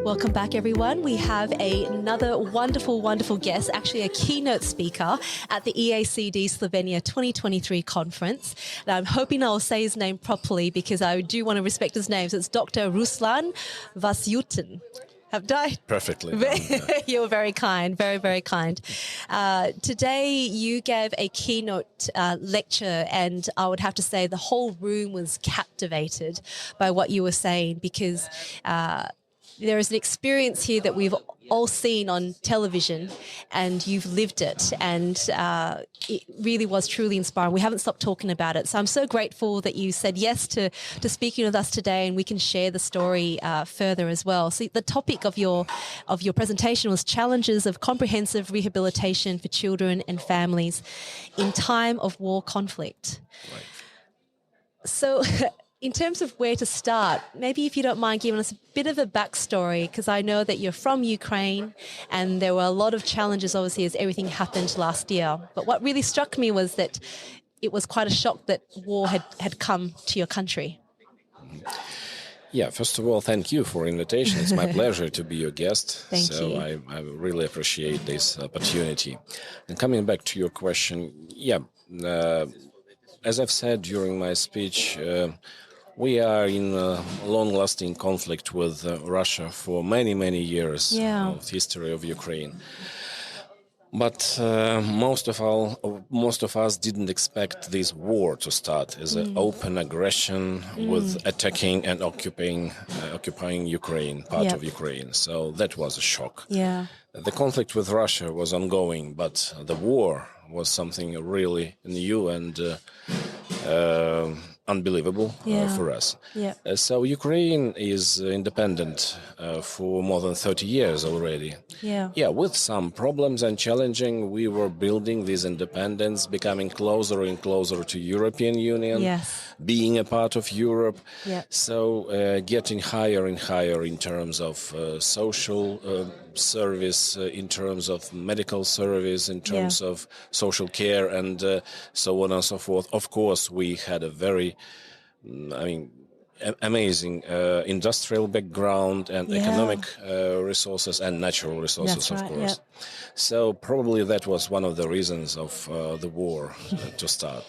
Welcome back, everyone. We have another wonderful, wonderful guest, actually a keynote speaker at the EACD Slovenia 2023 conference. And I'm hoping I'll say his name properly because I do want to respect his name. So it's Dr. Ruslan Vasyutin. Have I? Perfectly done, yeah. You're very kind, very, very kind. Today you gave a keynote lecture, and I would have to say the whole room was captivated by what you were saying because there is an experience here that we've all seen on television, and you've lived it, and it really was truly inspiring. We haven't stopped talking about it. So I'm so grateful that you said yes to speaking with us today, and we can share the story further as well. So the topic of your presentation was challenges of comprehensive rehabilitation for children and families in time of war conflict. Right. So in terms of where to start, maybe if you don't mind giving us a bit of a backstory, because I know that you're from Ukraine and there were a lot of challenges, obviously, as everything happened last year. But what really struck me was that it was quite a shock that war had come to your country. Yeah, first of all, thank you for the invitation. It's my pleasure to be your guest. Thank you. So I really appreciate this opportunity. And coming back to your question, as I've said during my speech, we are in a long-lasting conflict with Russia for many, many years of history of Ukraine. But most of us didn't expect this war to start as an open aggression with attacking and occupying Ukraine, part of Ukraine. So that was a shock. Yeah. The conflict with Russia was ongoing, but the war was something really new and unbelievable for us. Yeah. So Ukraine is independent for more than 30 years already. Yeah. With some problems and challenging, we were building this independence, becoming closer and closer to European Union, being a part of Europe. Yeah. So getting higher and higher in terms of social service, in terms of medical service, in terms of social care, and so on and so forth. Of course, we had a very, amazing industrial background and economic resources and natural resources, of course. So probably that was one of the reasons of the war to start.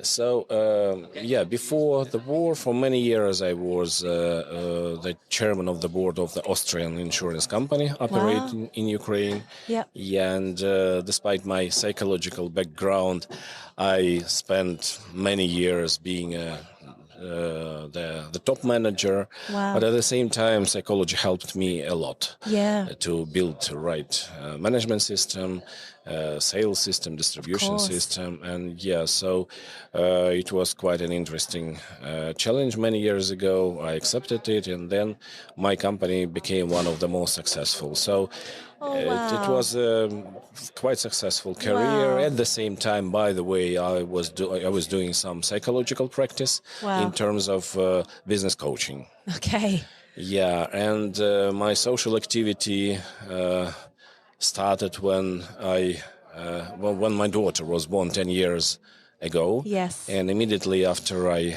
So, before the war, for many years, I was the chairman of the board of the Austrian insurance company operating in Ukraine. And despite my psychological background, I spent many years being the top manager, but at the same time, psychology helped me a lot to build the right management system, sales system, distribution system, and so it was quite an interesting challenge many years ago. I accepted it, and then my company became one of the most successful. So it was a quite successful career. At the same time, by the way, I was doing some psychological practice in terms of business coaching. Okay. Yeah, and my social activity started when when my daughter was born 10 years ago. Yes. And immediately after I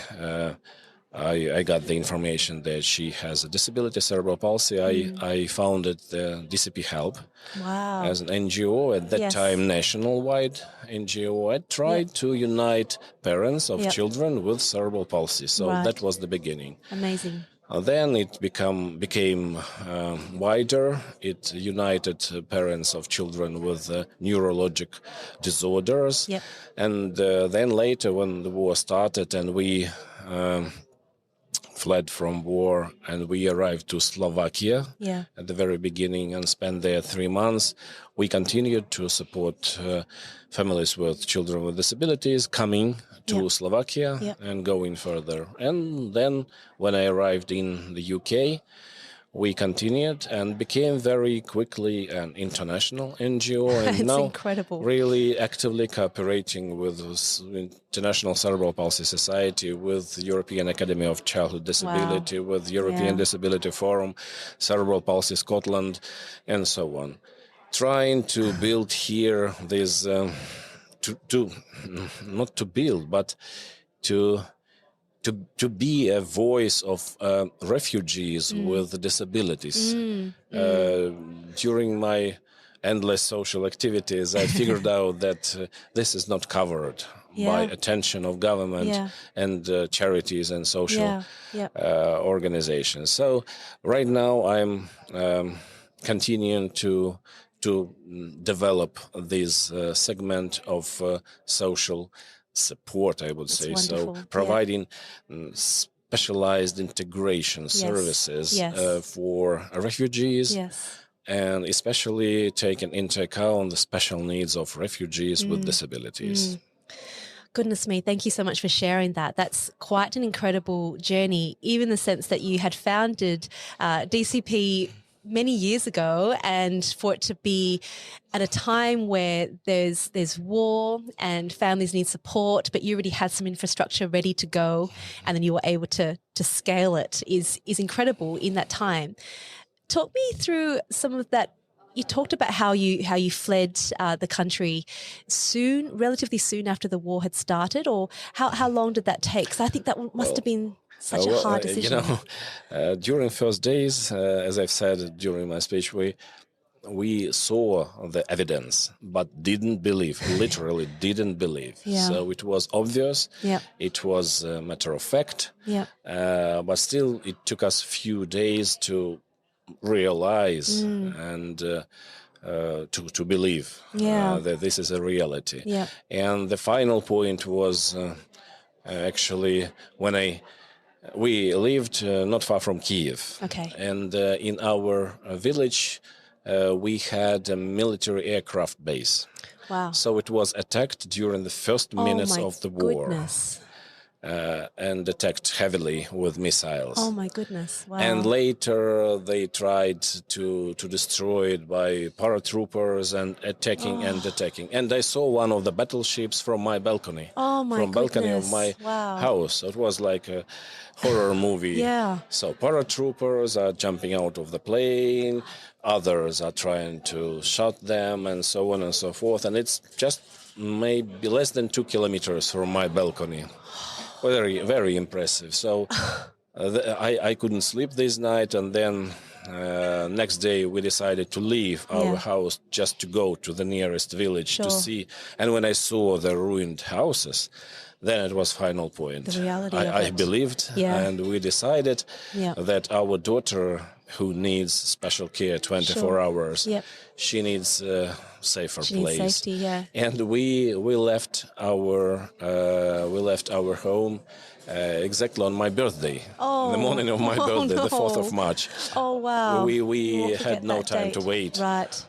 got the information that she has a disability, cerebral palsy, I founded the DCPHelp as an NGO, at that time national-wide NGO. I tried to unite parents of children with cerebral palsy. So that was the beginning. Amazing. Then it became wider. It united parents of children with neurologic disorders. And then later, when the war started and we fled from war and we arrived to Slovakia at the very beginning and spent there 3 months, we continued to support families with children with disabilities coming to Slovakia and going further. And then when I arrived in the UK, we continued and became very quickly an international NGO, and now incredible. Really actively cooperating with International Cerebral Palsy Society, with European Academy of Childhood Disability, with European Disability Forum, Cerebral Palsy Scotland, and so on. Trying to build here this, not to build, but to to be a voice of refugees with disabilities. During my endless social activities, I figured out that this is not covered by attention of government and charities and social organizations. So right now I'm continuing to develop this segment of social support, I would say. Wonderful. So providing specialized integration services for refugees, and especially taking into account the special needs of refugees with disabilities. Goodness me, thank you so much for sharing that. That's quite an incredible journey, even the sense that you had founded DCP many years ago, and for it to be at a time where there's war and families need support, but you already had some infrastructure ready to go, and then you were able to scale it is incredible in that time. Talk me through some of that. You talked about how you fled the country relatively soon after the war had started, or how long did that take? Because I think that must have been such a hard decision. During first days, as I've said during my speech, we saw the evidence, but didn't believe, literally didn't believe. So it was obvious, it was a matter of fact, but still it took us a few days to realize and to believe that this is a reality. And the final point was actually when we lived not far from Kiev, and in our village we had a military aircraft base. Wow! So it was attacked during the first minutes of the war. Goodness. And attacked heavily with missiles. Oh my goodness! Wow. And later they tried to destroy it by paratroopers and attacking. And I saw one of the battleships from my balcony. Oh my From goodness. balcony of my house. It was like a horror movie. So paratroopers are jumping out of the plane. Others are trying to shoot them, and so on and so forth. And it's just maybe less than 2 kilometers from my balcony. Very, very impressive. So I couldn't sleep this night, and then next day we decided to leave our house just to go to the nearest village to see. And when I saw the ruined houses, then it was final point. The reality I believed, and we decided that our daughter, who needs special care 24 hours, she needs a safer place. Needs safety, And we left our home exactly on my birthday, the morning of my birthday, the 4th of March. Oh wow! We had no time to wait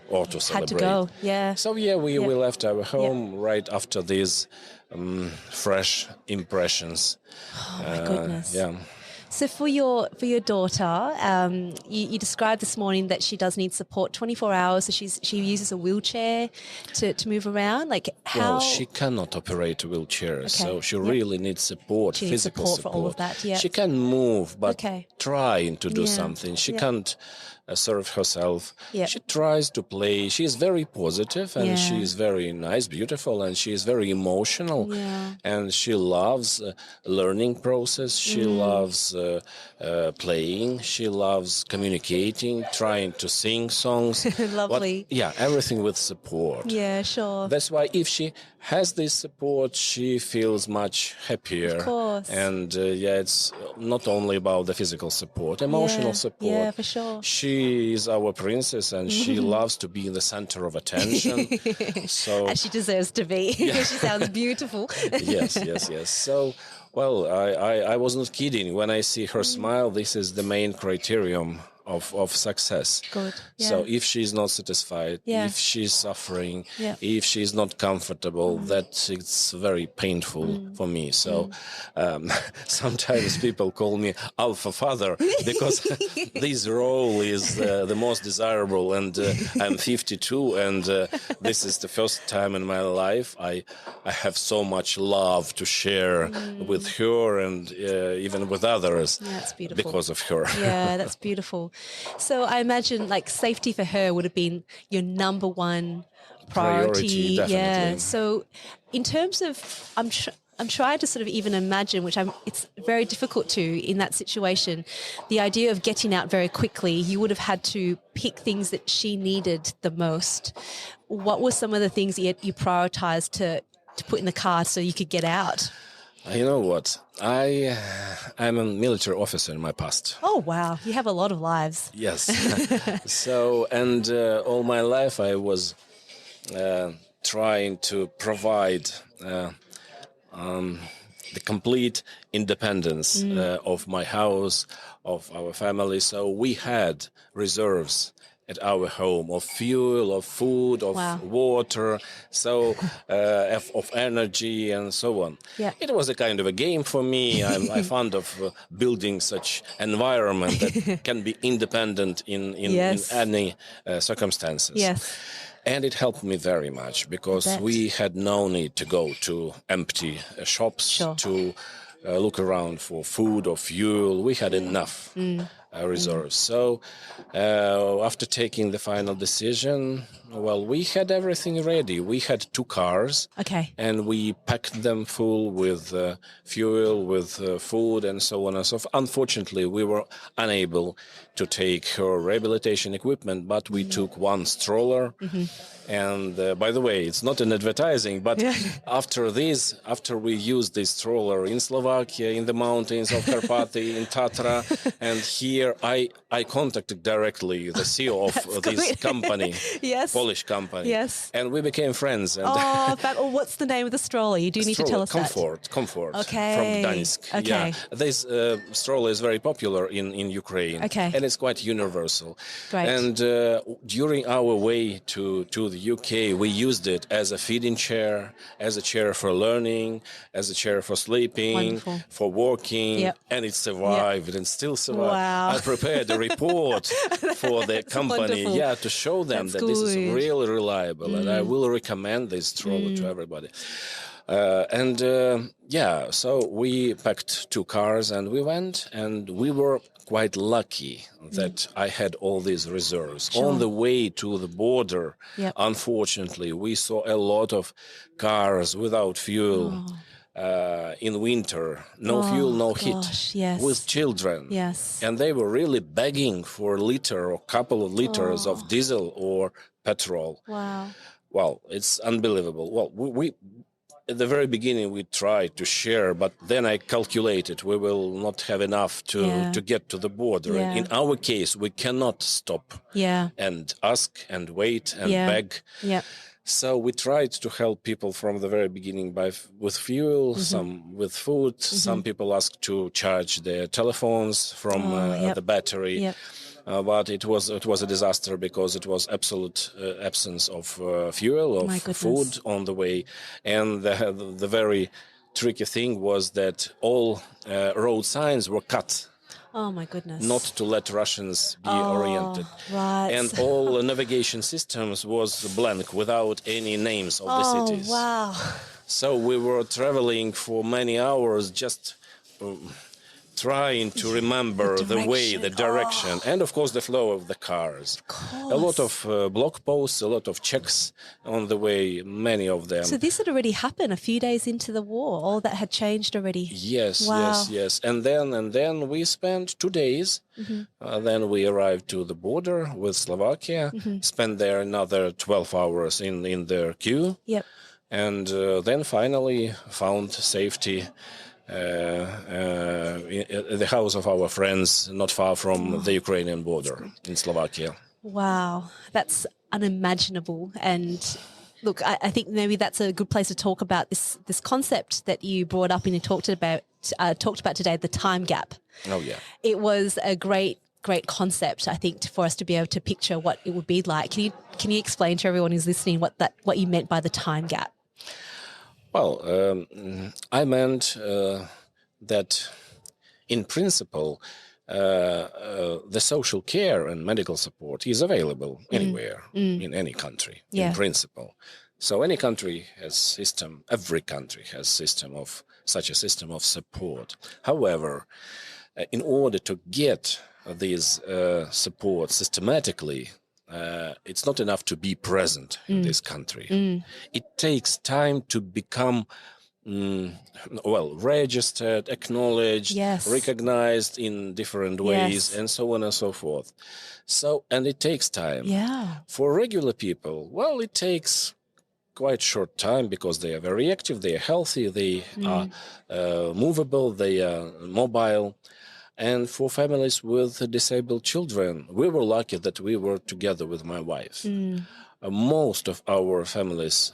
or to celebrate. Had to go. So we left our home right after these fresh impressions. Oh my goodness! So for your daughter, you described this morning that she does need support 24 hours. So she uses a wheelchair to move around. Like how? Well, she cannot operate a wheelchair, so she really needs support, physical support for all of that. She can move, but trying to do something. She can't serve herself. She tries to play. She is very positive, and she is very nice, beautiful, and she is very emotional. And she loves learning process. She loves playing. She loves communicating, trying to sing songs. Lovely. Everything with support. Yeah, sure. That's why if she has this support, she feels much happier. Of course. And it's not only about the physical support, emotional support. Yeah, for sure. She is our princess, and she loves to be in the center of attention. So, as she deserves to be. She sounds beautiful. Yes. So, well, I was not kidding. When I see her smile, this is the main criterion of success. Good. So if she's not satisfied, if she's suffering, if she's not comfortable, that it's very painful for me. So sometimes people call me Alpha Father because this role is the most desirable, and I'm 52, and this is the first time in my life I have so much love to share with her and even with others. Yeah, that's beautiful. Because of her. Yeah, that's beautiful. So I imagine like safety for her would have been your number one priority. Definitely. Yeah. So in terms of, I'm trying to sort of even imagine, it's very difficult to in that situation, the idea of getting out very quickly. You would have had to pick things that she needed the most. What were some of the things you prioritized to put in the car so you could get out? You know what? I'm a military officer in my past. Oh, wow. You have a lot of lives. Yes. So, and all my life I was trying to provide the complete independence of my house, of our family. So we had reserves at our home of fuel, of food, of water, so of energy and so on. Yeah. It was a kind of a game for me. I'm fond of building such environment that can be independent in any circumstances. Yes. And it helped me very much because we had no need to go to empty shops to look around for food or fuel. We had enough reserves. So after taking the final decision, well, we had everything ready. We had 2 cars. Okay. And we packed them full with fuel, with food, and so on and so forth. Unfortunately, we were unable to take her rehabilitation equipment, but we took 1 stroller. And by the way, it's not an advertising, but after we used this stroller in Slovakia, in the mountains of Karpaty, in Tatra, and here I contacted directly the CEO of this company, Polish company, and we became friends. And what's the name of the stroller? You do need to tell us Comfort, okay. From Gdańsk. Okay. Yeah, this stroller is very popular in Ukraine, and it's quite universal. Great. And during our way to the UK, we used it as a feeding chair, as a chair for learning, as a chair for sleeping, for walking, and it survived and still survived. Wow. I prepared a report for the company, to show them that this is really reliable, and I will recommend this stroller to everybody. So we packed 2 cars and we went, and we were quite lucky that I had all these reserves. On the way to the border, unfortunately, we saw a lot of cars without fuel. In winter, no fuel, no heat, with children. Yes. And they were really begging for a liter or couple of liters of diesel or petrol. Wow. Well, it's unbelievable. Well, we at the very beginning, we tried to share, but then I calculated we will not have enough to get to the border. Yeah. In our case, we cannot stop and ask and wait and beg. Yeah. So we tried to help people from the very beginning with fuel, some with food. Some people asked to charge their telephones from the battery. Yep. But it was a disaster because it was absolute absence of fuel, of food on the way. And the very tricky thing was that all road signs were cut. Oh, my goodness. Not to let Russians be oriented. Right. And all navigation systems was blank without any names of the cities. Oh, wow. So we were traveling for many hours just trying to remember the way, the direction, and of course the flow of the cars. A lot of block posts, a lot of checks on the way, many of them. So this had already happened a few days into the war. All that had changed already. Yes, yes. And then we spent 2 days. Then we arrived to the border with Slovakia, spent there another 12 hours in their queue. Yep. And then finally found safety the house of our friends not far from the Ukrainian border in Slovakia. Wow, that's unimaginable. And look, I think maybe that's a good place to talk about this concept that you brought up and you talked about today, the time gap. Oh, yeah. It was a great concept, I think, for us to be able to picture what it would be like. Can you explain to everyone who's listening what you meant by the time gap? Well, I meant that, in principle, the social care and medical support is available anywhere in any country, in principle. So any country has system. Every country has such a system of support. However, in order to get this support systematically, it's not enough to be present in this country. It takes time to become registered, acknowledged, Yes. recognized in different ways, Yes. and so on and so forth. So, and it takes time. Yeah. For regular people, well, it takes quite short time because they are very active, they are healthy, they are movable, they are mobile. And for families with disabled children, we were lucky that we were together with my wife. Most of our families,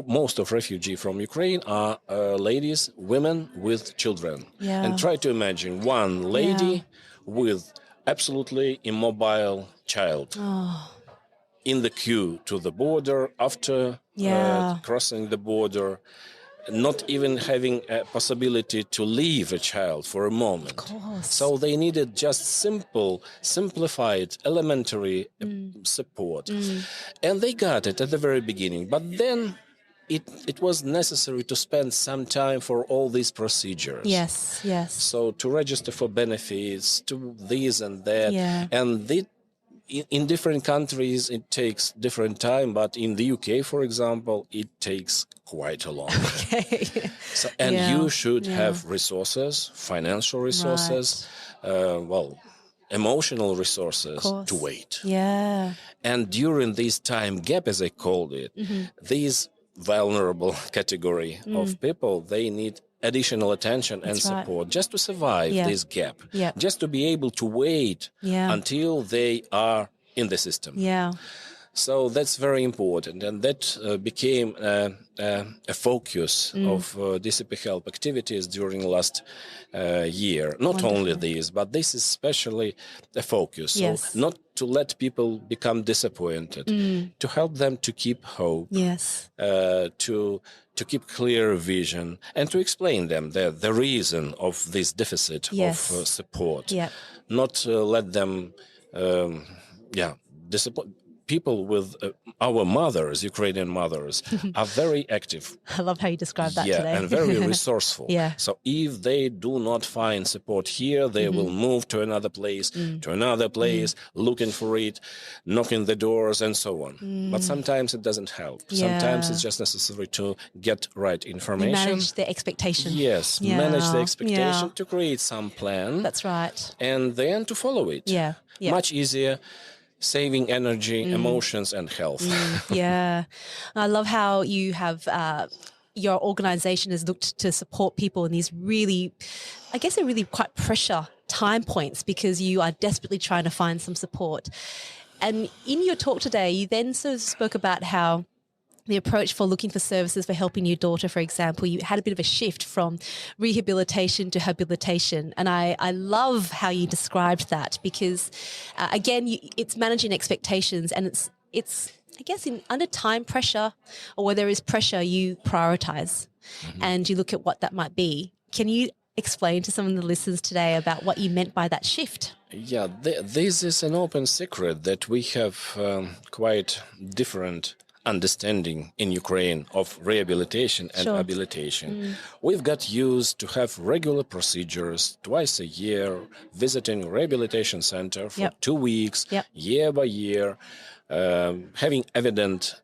most of refugees from Ukraine are ladies, women with children. Yeah. And try to imagine one lady with absolutely immobile child in the queue to the border after crossing the border, not even having a possibility to leave a child for a moment. Of course. So they needed just simplified, elementary support. And they got it at the very beginning. But then it was necessary to spend some time for all these procedures. Yes, yes. So to register for benefits, to this and that. Yeah. And in different countries, it takes different time, but in the UK, for example, it takes quite a long time. Okay. So, and you should have resources, financial resources, emotional resources to wait. Yeah. And during this time gap, as I called it, these vulnerable category of people, they need additional attention and support just to survive this gap, just to be able to wait until they are in the system. Yeah. So that's very important, and that became a focus of DCPHelp activities during last year. Not only this, but this is especially a focus. Yes. So not to let people become disappointed, to help them to keep hope, to keep clear vision, and to explain them the reason of this deficit of support. Not let them, disappoint. People with our mothers, Ukrainian mothers, are very active. I love how you describe that today. And very resourceful. So if they do not find support here, they will move to another place, looking for it, knocking the doors, and so on. But sometimes it doesn't help. Sometimes it's just necessary to get right information. Manage the expectation. Yes, manage the expectation, to create some plan. That's right. And then to follow it. Much easier. Saving energy, emotions, and health. I love how you have your organization has looked to support people in these really, I guess they're really quite pressure time points because you are desperately trying to find some support. And in your talk today, you then sort of spoke about how the approach for looking for services for helping your daughter, for example, you had a bit of a shift from rehabilitation to habilitation. And I love how you described that because, again, it's managing expectations and it's I guess, under time pressure or where there is pressure, you prioritize and you look at what that might be. Can you explain to some of the listeners today about what you meant by that shift? Yeah, this is an open secret that we have quite different understanding in Ukraine of rehabilitation and habilitation. We've got used to have regular procedures twice a year, visiting rehabilitation center for 2 weeks, year by year, having evident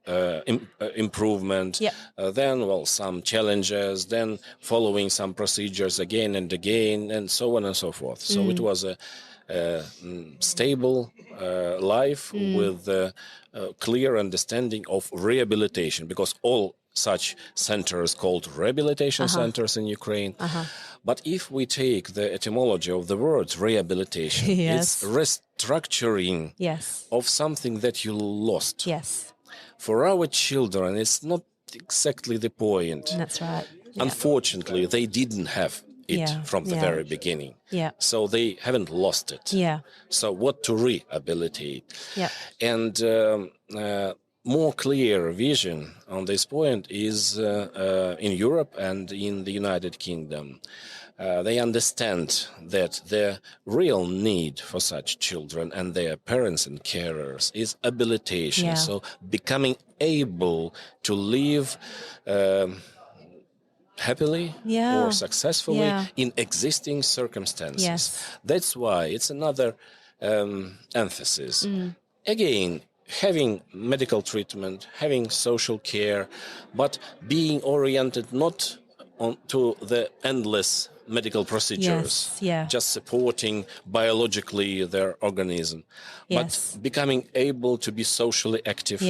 improvement, then, some challenges, then following some procedures again and again, and so on and so forth. So it was a stable life with a clear understanding of rehabilitation, because all such centers called rehabilitation centers in Ukraine. But if we take the etymology of the word rehabilitation, it's restructuring of something that you lost. For our children, it's not exactly the point. That's right. Unfortunately, they didn't have it from the very beginning. So they haven't lost it. So what to rehabilitate? And more clear vision on this point is in Europe and in the United Kingdom. They understand that the real need for such children and their parents and carers is habilitation. So becoming able to live happily or successfully in existing circumstances. That's why it's another emphasis. Again, having medical treatment, having social care, but being oriented not to the endless medical procedures, just supporting biologically their organism, but becoming able to be socially active,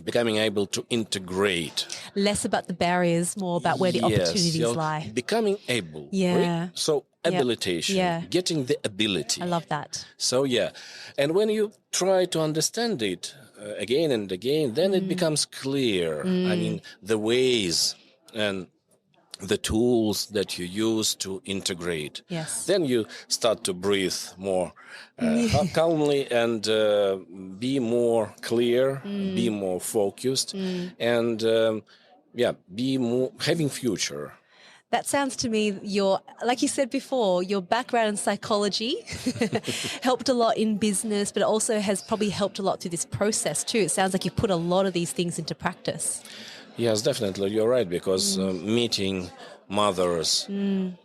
becoming able to integrate. Less about the barriers, more about where the opportunities lie. Becoming able. Right? So habilitation, getting the ability. I love that. So and when you try to understand it again and again, then it becomes clear. I mean, the ways and the tools that you use to integrate. Then you start to breathe more calmly and be more clear, be more focused, and be more having future. That sounds to me, like you said before, your background in psychology helped a lot in business, but it also has probably helped a lot through this process too. It sounds like you put a lot of these things into practice. Yes, definitely. You're right, because meeting mothers in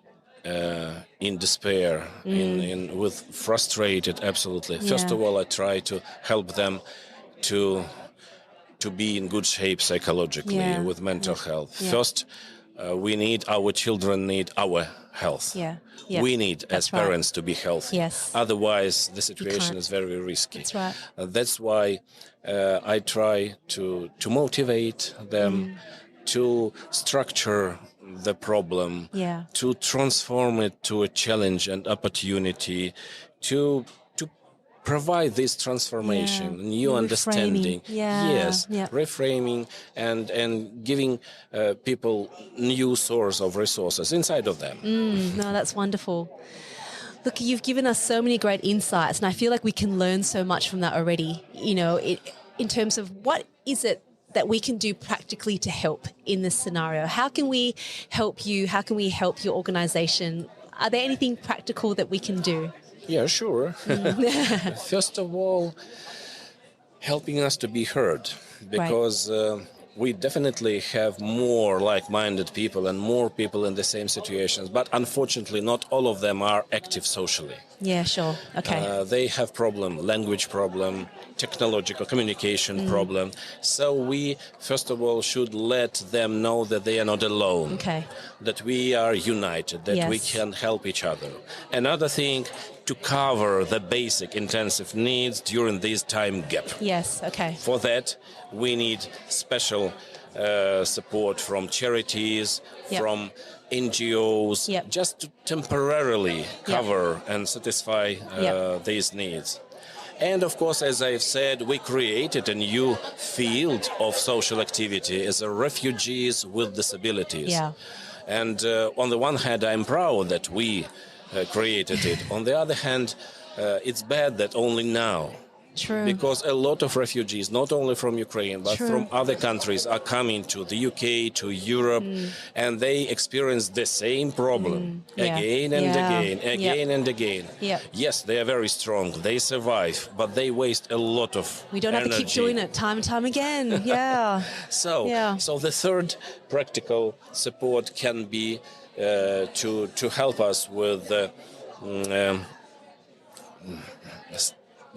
despair, with frustrated, absolutely. First of all, I try to help them to be in good shape psychologically with mental health. First, our children need our health. We need, as parents, to be healthy. Otherwise, the situation is very risky. That's right. That's why I try to motivate them, to structure the problem, to transform it to a challenge and opportunity, to provide this transformation, new understanding. Reframing and giving people new source of resources inside of them. No, that's wonderful. Look, you've given us so many great insights, and I feel like we can learn so much from that already, in terms of what is it that we can do practically to help in this scenario. How can we help you? How can we help your organization? Are there anything practical that we can do? Yeah, sure. First of all, helping us to be heard, because we definitely have more like-minded people and more people in the same situations, but unfortunately not all of them are active socially. Yeah, sure. Okay. They have language problem, technological communication problem. So we, first of all, should let them know that they are not alone, that we are united, that we can help each other. Another thing, to cover the basic intensive needs during this time gap. For that, we need special support from charities, from NGOs, just to temporarily cover and satisfy these needs. And of course, as I've said, we created a new field of social activity as refugees with disabilities. And on the one hand, I'm proud that we created it. On the other hand, it's bad that only now. Because a lot of refugees, not only from Ukraine, but from other countries, are coming to the UK, to Europe, and they experience the same problem again and again. Yes, they are very strong, they survive, but they waste a lot of energy. We don't have to keep doing it time and time again. So the third practical support can be to help us with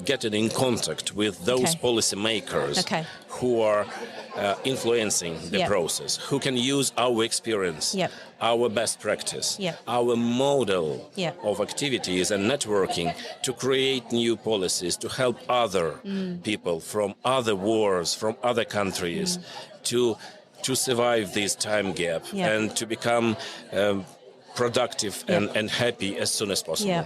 getting in contact with those policymakers who are influencing the process, who can use our experience, our best practice, our model of activities and networking to create new policies to help other people from other wars, from other countries to survive this time gap and to become productive and happy as soon as possible.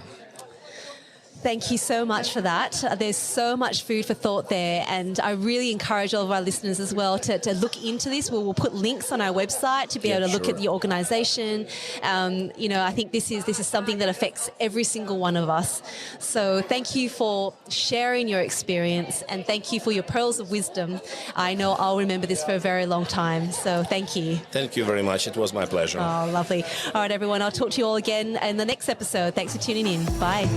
Thank you so much for that. There's so much food for thought there, and I really encourage all of our listeners as well to look into this. We'll put links on our website to be able to look at the organisation. I think this is something that affects every single one of us. So thank you for sharing your experience, and thank you for your pearls of wisdom. I know I'll remember this for a very long time. So thank you. Thank you very much. It was my pleasure. Oh, lovely. All right, everyone. I'll talk to you all again in the next episode. Thanks for tuning in. Bye.